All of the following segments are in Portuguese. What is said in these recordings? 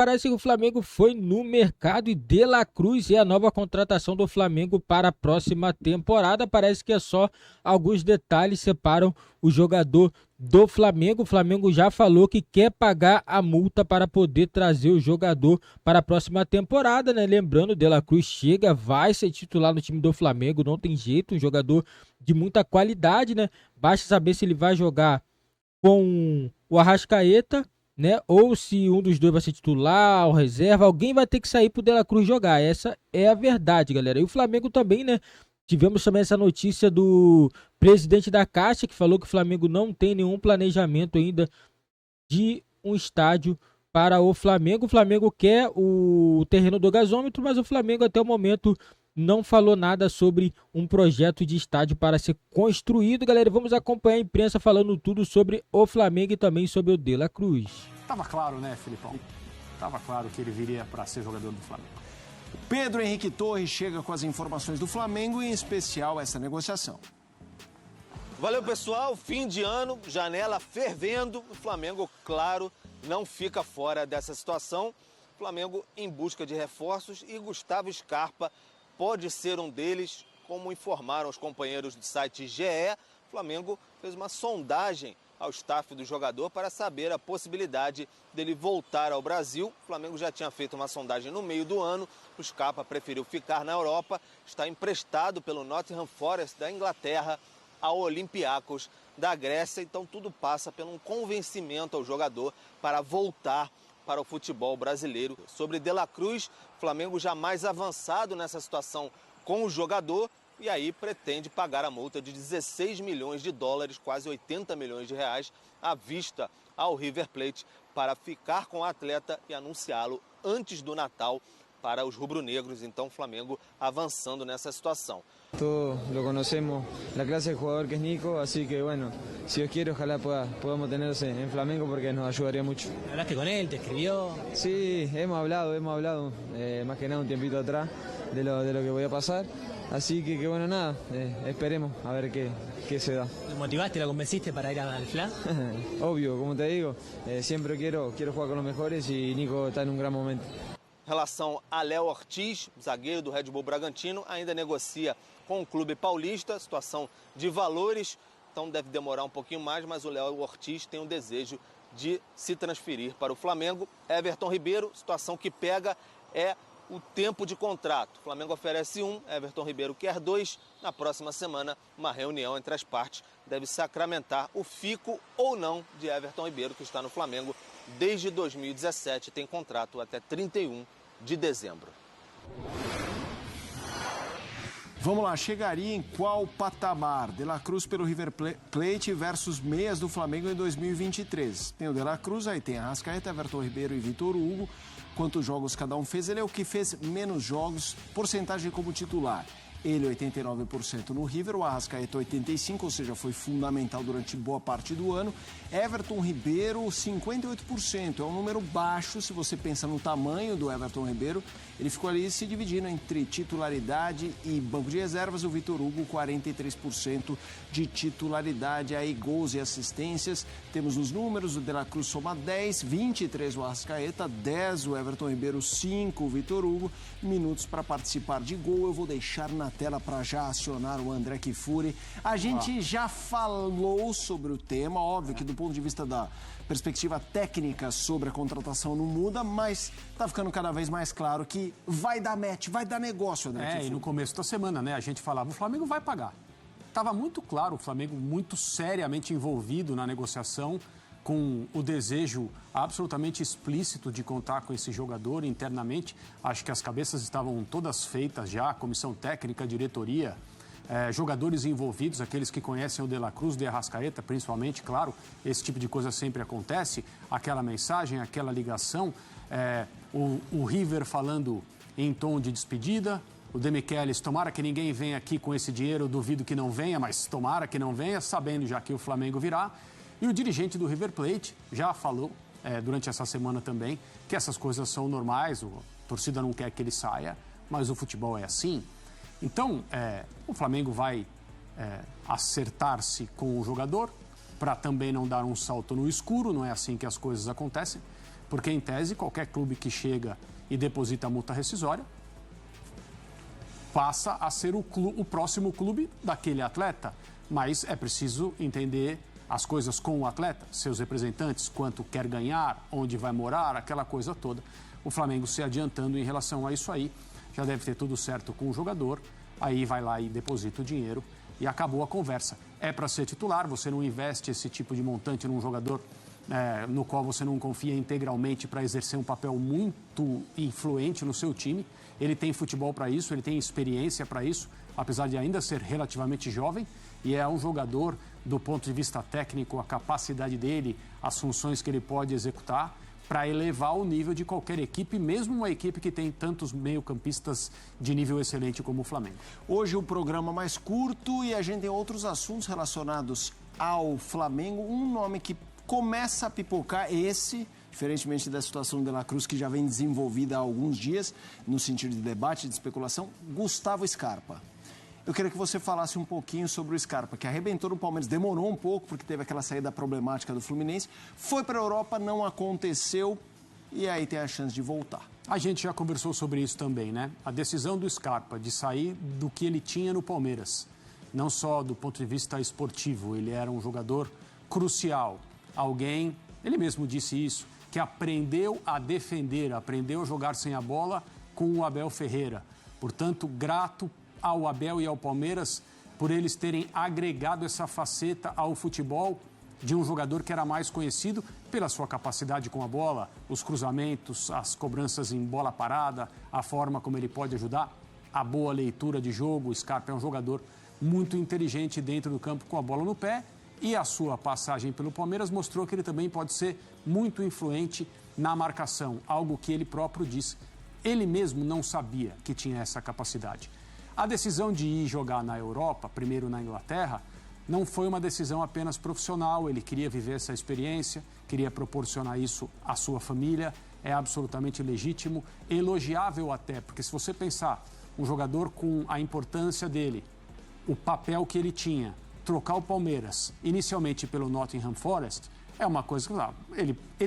Parece que o Flamengo foi no mercado e De La Cruz é a nova contratação do Flamengo para a próxima temporada. Parece que é só alguns detalhes separam o jogador do Flamengo. O Flamengo já falou que quer pagar a multa para poder trazer o jogador para a próxima temporada, né? Lembrando, De La Cruz chega, vai ser titular no time do Flamengo, não tem jeito, um jogador de muita qualidade, né? Basta saber se ele vai jogar com o Arrascaeta, né? Ou se um dos dois vai ser titular ou reserva, alguém vai ter que sair pro De La Cruz jogar. Essa é a verdade, galera. E o Flamengo também, né? Tivemos também essa notícia do presidente da Caixa, que falou que o Flamengo não tem nenhum planejamento ainda de um estádio para o Flamengo. O Flamengo quer o terreno do gasômetro, mas o Flamengo até o momento não falou nada sobre um projeto de estádio para ser construído. Galera, vamos acompanhar a imprensa falando tudo sobre o Flamengo e também sobre o De La Cruz. Tava claro, né, Filipão? Tava claro que ele viria para ser jogador do Flamengo. Pedro Henrique Torres chega com as informações do Flamengo, em especial essa negociação. Valeu, pessoal. Fim de ano, janela fervendo. O Flamengo, claro, não fica fora dessa situação. O Flamengo em busca de reforços e Gustavo Scarpa pode ser um deles, como informaram os companheiros do site GE. O Flamengo fez uma sondagem ao staff do jogador para saber a possibilidade dele voltar ao Brasil. O Flamengo já tinha feito uma sondagem no meio do ano. O Scarpa preferiu ficar na Europa, está emprestado pelo Nottingham Forest da Inglaterra ao Olympiacos da Grécia. Então tudo passa por um convencimento ao jogador para voltar para o futebol brasileiro. Sobre De La Cruz, o Flamengo já mais avançado nessa situação com o jogador e aí pretende pagar a multa de 16 milhões de dólares, quase 80 milhões de reais, à vista ao River Plate para ficar com o atleta e anunciá-lo antes do Natal para os rubro-negros. Então o Flamengo avançando nessa situação. Todos lo conocemos, la clase de jugador que es Nico, así que bueno, si Dios quiere, ojalá podamos tenerse en Flamengo porque nos ayudaría mucho. ¿Hablaste con él? ¿Te escribió? Sí, hemos hablado más que nada un tiempito atrás de lo que voy a pasar, así que bueno, nada, esperemos a ver qué se da. ¿Lo motivaste, lo convenciste para ir al FLA? Obvio, como te digo, siempre quiero jugar con los mejores y Nico está en un gran momento. Em relação a Léo Ortiz, zagueiro do Red Bull Bragantino, ainda negocia com o clube paulista, situação de valores, então deve demorar um pouquinho mais, mas o Léo Ortiz tem o desejo de se transferir para o Flamengo. Everton Ribeiro, situação que pega é o tempo de contrato. O Flamengo oferece 1, Everton Ribeiro quer 2. Na próxima semana, uma reunião entre as partes deve sacramentar o fico ou não de Everton Ribeiro, que está no Flamengo desde 2017, tem contrato até 31 de dezembro. Vamos lá, chegaria em qual patamar? De La Cruz pelo River Plate versus meias do Flamengo em 2023. Tem o De La Cruz, aí tem Arrascaeta, Everton Ribeiro e Vitor Hugo. Quantos jogos cada um fez? Ele é o que fez menos jogos, porcentagem como titular. Ele 89% no River, o Arrascaeta 85%, ou seja, foi fundamental durante boa parte do ano. Everton Ribeiro 58%, é um número baixo se você pensa no tamanho do Everton Ribeiro. Ele ficou ali se dividindo entre titularidade e banco de reservas. O Vitor Hugo 43% de titularidade, aí gols e assistências. Temos os números, o De La Cruz soma 10, 23 o Arrascaeta, 10 o Everton Ribeiro, 5 o Vitor Hugo. Minutos para participar de gol, eu vou deixar na tela para já acionar o André Kifuri. A gente já falou sobre o tema, óbvio que do ponto de vista da perspectiva técnica sobre a contratação não muda, mas tá ficando cada vez mais claro que vai dar match, vai dar negócio, André Kifuri. E no começo da semana, né, a gente falava, o Flamengo vai pagar. Tava muito claro, o Flamengo muito seriamente envolvido na negociação, com o desejo absolutamente explícito de contar com esse jogador internamente. Acho que as cabeças estavam todas feitas já, comissão técnica, diretoria, jogadores envolvidos, aqueles que conhecem o De La Cruz, de Arrascaeta, principalmente, claro, esse tipo de coisa sempre acontece, aquela mensagem, aquela ligação, o River falando em tom de despedida, o Demichelis, tomara que ninguém venha aqui com esse dinheiro, duvido que não venha, mas tomara que não venha, sabendo já que o Flamengo virá. E o dirigente do River Plate já falou, durante essa semana também, que essas coisas são normais, a torcida não quer que ele saia, mas o futebol é assim. Então, o Flamengo vai acertar-se com o jogador, para também não dar um salto no escuro, não é assim que as coisas acontecem. Porque, em tese, qualquer clube que chega e deposita a multa rescisória passa a ser o próximo clube daquele atleta. Mas é preciso entender as coisas com o atleta, seus representantes, quanto quer ganhar, onde vai morar, aquela coisa toda. O Flamengo se adiantando em relação a isso aí, já deve ter tudo certo com o jogador, aí vai lá e deposita o dinheiro e acabou a conversa. É para ser titular, você não investe esse tipo de montante num jogador no qual você não confia integralmente para exercer um papel muito influente no seu time. Ele tem futebol para isso, ele tem experiência para isso, apesar de ainda ser relativamente jovem, e é um jogador, do ponto de vista técnico, a capacidade dele, as funções que ele pode executar, para elevar o nível de qualquer equipe, mesmo uma equipe que tem tantos meio-campistas de nível excelente como o Flamengo. Hoje o programa mais curto e a gente tem outros assuntos relacionados ao Flamengo. Um nome que começa a pipocar, diferentemente da situação do De La Cruz, que já vem desenvolvida há alguns dias, no sentido de debate, de especulação, Gustavo Scarpa. Eu queria que você falasse um pouquinho sobre o Scarpa, que arrebentou no Palmeiras, demorou um pouco, porque teve aquela saída problemática do Fluminense, foi para a Europa, não aconteceu, e aí tem a chance de voltar. A gente já conversou sobre isso também, né? A decisão do Scarpa de sair do que ele tinha no Palmeiras, não só do ponto de vista esportivo, ele era um jogador crucial, alguém, ele mesmo disse isso, que aprendeu a defender, aprendeu a jogar sem a bola com o Abel Ferreira. Portanto, grato ao Abel e ao Palmeiras por eles terem agregado essa faceta ao futebol de um jogador que era mais conhecido pela sua capacidade com a bola, os cruzamentos, as cobranças em bola parada, a forma como ele pode ajudar, a boa leitura de jogo. O Scarpa é um jogador muito inteligente dentro do campo com a bola no pé, e a sua passagem pelo Palmeiras mostrou que ele também pode ser muito influente na marcação, algo que ele próprio disse. Ele mesmo não sabia que tinha essa capacidade. A decisão de ir jogar na Europa, primeiro na Inglaterra, não foi uma decisão apenas profissional. Ele queria viver essa experiência, queria proporcionar isso à sua família. É absolutamente legítimo, elogiável até, porque se você pensar um jogador com a importância dele, o papel que ele tinha, trocar o Palmeiras inicialmente pelo Nottingham Forest, é uma coisa que,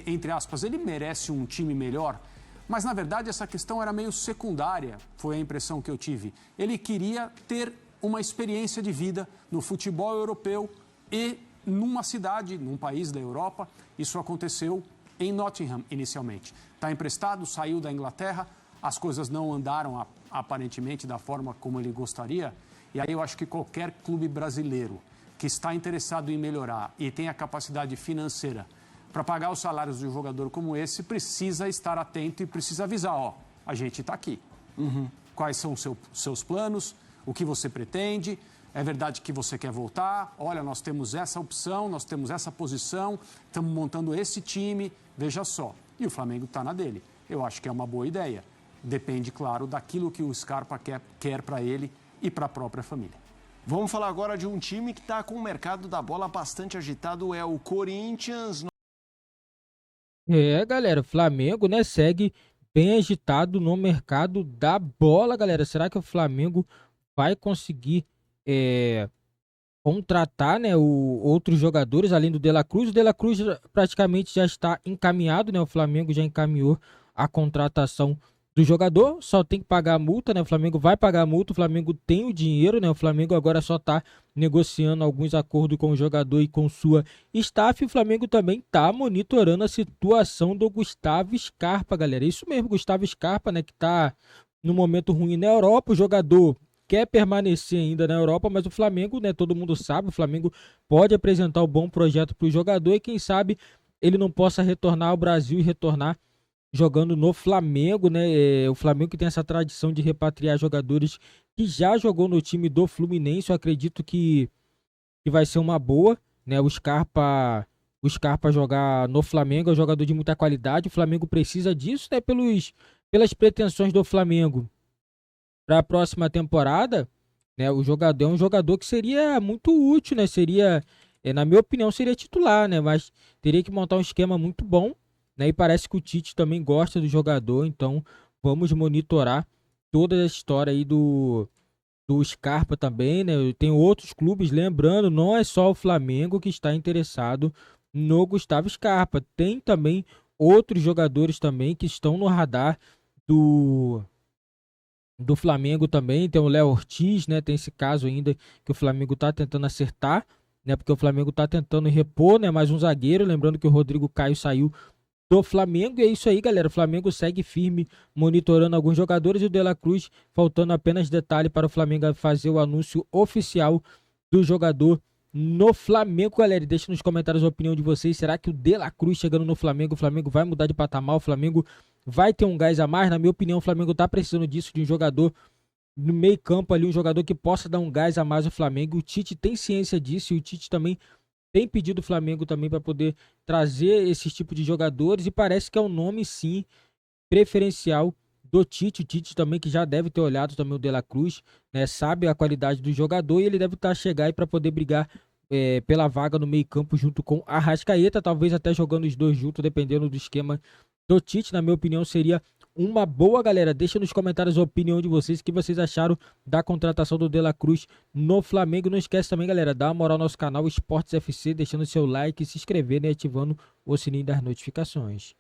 entre aspas, ele merece um time melhor. Mas, na verdade, essa questão era meio secundária, foi a impressão que eu tive. Ele queria ter uma experiência de vida no futebol europeu e numa cidade, num país da Europa. Isso aconteceu em Nottingham, inicialmente. Está emprestado, saiu da Inglaterra, as coisas não andaram, aparentemente, da forma como ele gostaria. E aí eu acho que qualquer clube brasileiro que está interessado em melhorar e tem a capacidade financeira para pagar os salários de um jogador como esse, precisa estar atento e precisa avisar, a gente está aqui. Quais são os seus planos, o que você pretende, é verdade que você quer voltar, olha, nós temos essa opção, nós temos essa posição, estamos montando esse time, veja só. E o Flamengo está na dele. Eu acho que é uma boa ideia. Depende, claro, daquilo que o Scarpa quer para ele e para a própria família. Vamos falar agora de um time que está com o mercado da bola bastante agitado, é o Corinthians. Galera, o Flamengo, né, segue bem agitado no mercado da bola, galera. Será que o Flamengo vai conseguir contratar, né, outros jogadores além do De La Cruz? O De La Cruz praticamente já está encaminhado, né? O Flamengo já encaminhou a contratação do jogador, só tem que pagar a multa, né? O Flamengo vai pagar a multa, o Flamengo tem o dinheiro, né? O Flamengo agora só tá negociando alguns acordos com o jogador e com sua staff. O Flamengo também tá monitorando a situação do Gustavo Scarpa, galera. Isso mesmo, Gustavo Scarpa, né? Que tá no momento ruim na Europa. O jogador quer permanecer ainda na Europa, mas o Flamengo, né? Todo mundo sabe, o Flamengo pode apresentar um bom projeto para o jogador e quem sabe ele não possa retornar ao Brasil e retornar jogando no Flamengo, né? O Flamengo que tem essa tradição de repatriar jogadores que já jogou no time do Fluminense. Eu acredito que vai ser uma boa, né? O Scarpa jogar no Flamengo é um jogador de muita qualidade. O Flamengo precisa disso, né? Pelas pretensões do Flamengo para a próxima temporada, né? O jogador é um jogador que seria muito útil, né? Seria, na minha opinião, seria titular, né? Mas teria que montar um esquema muito bom, né? E parece que o Tite também gosta do jogador, então vamos monitorar toda a história aí do Scarpa também, né? Tem outros clubes, lembrando, não é só o Flamengo que está interessado no Gustavo Scarpa. Tem também outros jogadores também que estão no radar do Flamengo também. Tem o Léo Ortiz, né? Tem esse caso ainda que o Flamengo tá tentando acertar, né? Porque o Flamengo tá tentando repor, né? Mais um zagueiro. Lembrando que o Rodrigo Caio saiu do Flamengo. E é isso aí, galera. O Flamengo segue firme, monitorando alguns jogadores. E o De La Cruz, faltando apenas detalhe para o Flamengo fazer o anúncio oficial do jogador no Flamengo, galera. E deixa nos comentários a opinião de vocês. Será que o De La Cruz chegando no Flamengo, o Flamengo vai mudar de patamar? O Flamengo vai ter um gás a mais? Na minha opinião, o Flamengo tá precisando disso, de um jogador no meio campo ali, um jogador que possa dar um gás a mais ao Flamengo. O Tite tem ciência disso e o Tite também tem pedido o Flamengo também para poder trazer esse tipo de jogadores, e parece que é um nome, sim, preferencial do Tite. O Tite também, que já deve ter olhado também o De La Cruz, né, sabe a qualidade do jogador, e ele deve estar chegar aí para poder brigar pela vaga no meio campo junto com a Arrascaeta, talvez até jogando os dois juntos, dependendo do esquema do Tite. Na minha opinião, seria uma boa, galera. Deixa nos comentários a opinião de vocês, o que vocês acharam da contratação do De La Cruz no Flamengo. Não esquece também, galera, dá uma moral no nosso canal Esportes FC, deixando seu like, se inscrevendo e ativando o sininho das notificações.